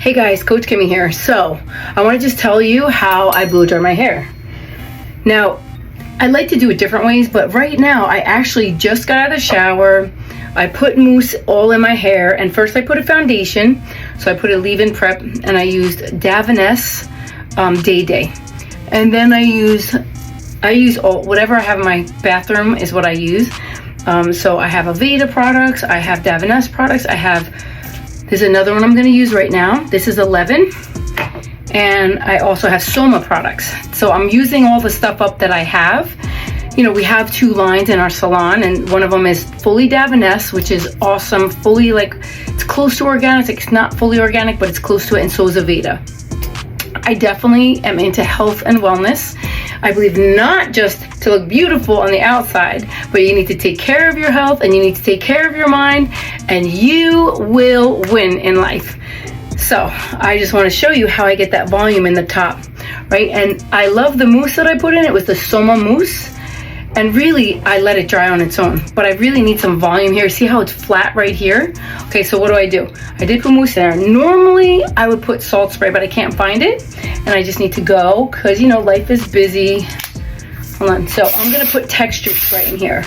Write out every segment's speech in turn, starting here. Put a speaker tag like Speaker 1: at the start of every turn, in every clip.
Speaker 1: Hey guys, Coach Kimmy here. So I want to just tell you how I blow dry my hair. Now, I like to do it different ways, but right now I actually just got out of the shower. I put mousse all in my hair, and first I put a foundation. So I put a leave-in prep, and I used Davines Day Day. And then I use whatever I have in my bathroom is what I use. So I have Aveda products, I have Davines products, there's another one I'm going to use right now. This is 11. And I also have Soma products. So I'm using all the stuff up that I have. You know, we have two lines in our salon, and one of them is fully Davines, which is awesome. Fully, like, it's close to organic. It's not fully organic, but it's close to it, and so is Aveda. I definitely am into health and wellness. I believe not just to look beautiful on the outside, but you need to take care of your health and you need to take care of your mind, and you will win in life. So I just want to show you how I get that volume in the top, right? And I love the mousse that I put in. It was the Soma mousse. And really, I let it dry on its own, but I really need some volume here. See how it's flat right here? Okay, so what do? I did put mousse in there. Normally, I would put salt spray, but I can't find it. And I just need to go, because, you know, life is busy. Hold on, so I'm gonna put texture spray in here.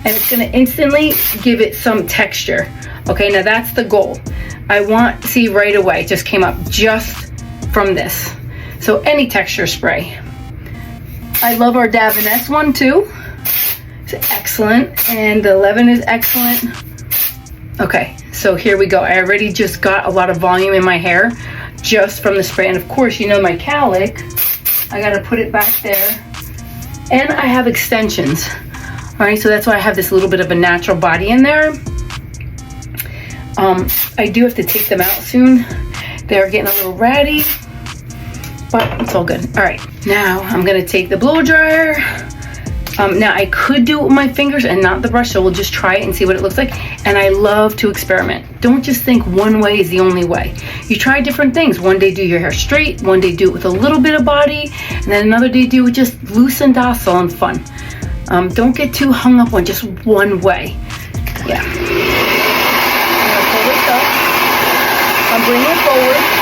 Speaker 1: And it's gonna instantly give it some texture. Okay, now that's the goal. I want, see right away, it just came up just from this. So any texture spray. I love our Davines one too. It's excellent, and the 11 is excellent. Okay, so here we go. I already just got a lot of volume in my hair just from the spray, and of course, you know my cowlick, I gotta put it back there. And I have extensions. All right, so that's why I have this little bit of a natural body in there. I do have to take them out soon. They're getting a little ratty, but it's all good. All right, now I'm gonna take the blow dryer. Now I could do it with my fingers and not the brush, so we'll just try it and see what it looks like. And I love to experiment. Don't just think one way is the only way. You try different things. One day do your hair straight, one day do it with a little bit of body, and then another day do it just loose and docile and fun. Don't get too hung up on just one way. Yeah. I'm gonna pull this up. I'm bringing it forward.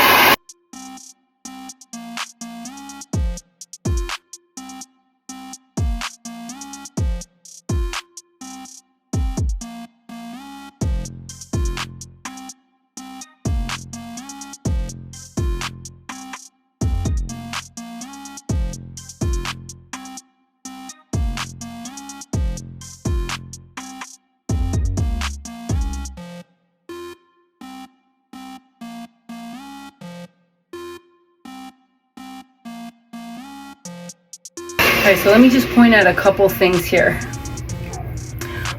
Speaker 1: Okay, so let me just point out a couple things here.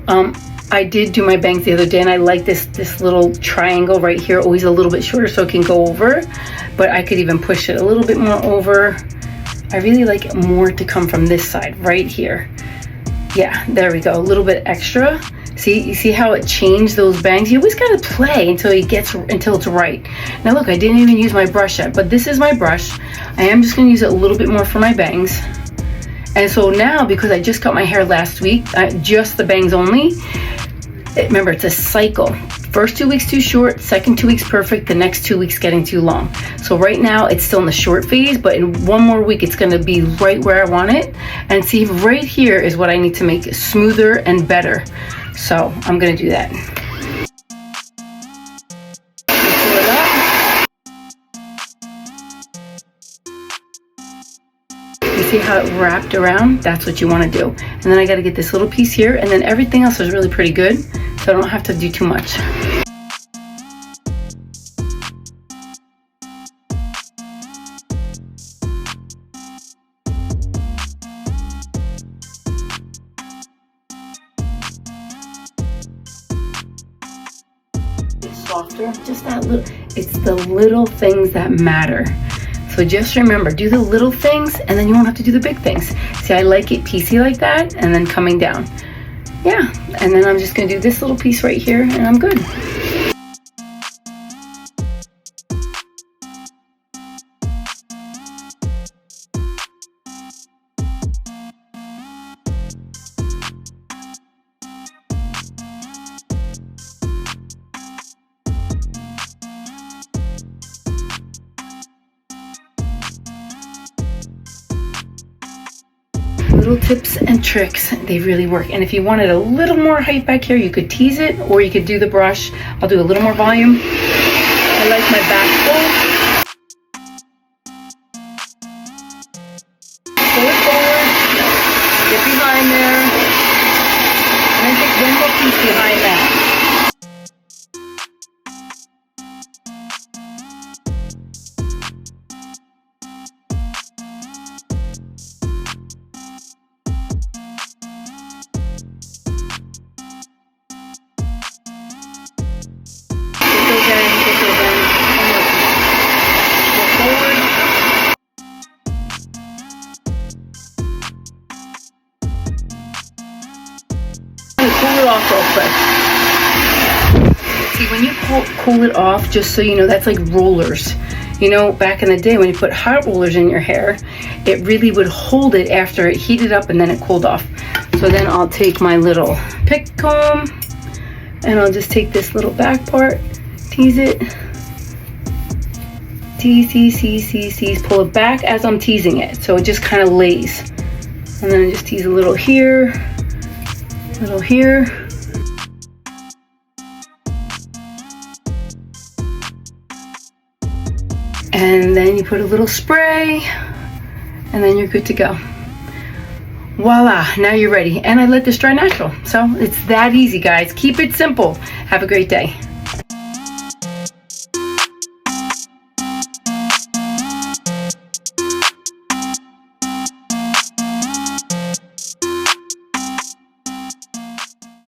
Speaker 1: I did do my bangs the other day, and I like this little triangle right here, always a little bit shorter so it can go over, but I could even push it a little bit more over. I really like it more to come from this side right here. Yeah, there we go, a little bit extra. See, you see how it changed those bangs? You always gotta play until it's right. Now look, I didn't even use my brush yet, but this is my brush. I am just gonna use it a little bit more for my bangs. And so now, because I just cut my hair last week, just the bangs only, remember, it's a cycle. First 2 weeks too short, second 2 weeks perfect, the next 2 weeks getting too long. So right now it's still in the short phase, but in one more week it's gonna be right where I want it. And see, right here is what I need to make it smoother and better. So I'm gonna do that. See how it wrapped around? That's what you want to do. And then I got to get this little piece here, and then everything else is really pretty good, so I don't have to do too much. It's softer, just that little, it's the little things that matter. So just remember, do the little things, and then you won't have to do the big things. See, I like it piecey like that, and then coming down. Yeah, and then I'm just gonna do this little piece right here, and I'm good. little tips and tricks, they really work. And if you wanted a little more height back here, you could tease it, or you could do the brush. I'll do a little more volume. I like my back full. Pull it forward, get behind there, and then take one more piece behind that. Cool it off real quick. See, when you cool it off, just so you know, that's like rollers. You know, back in the day when you put hot rollers in your hair, it really would hold it after it heated up and then it cooled off. So then I'll take my little pick comb and I'll just take this little back part, tease it, tease, pull it back as I'm teasing it, so it just kind of lays. And then I just tease a little here, little here. And then you put a little spray, and then you're good to go. Voila, now you're ready. And I let this dry natural. So it's that easy, guys. Keep it simple. Have a great day.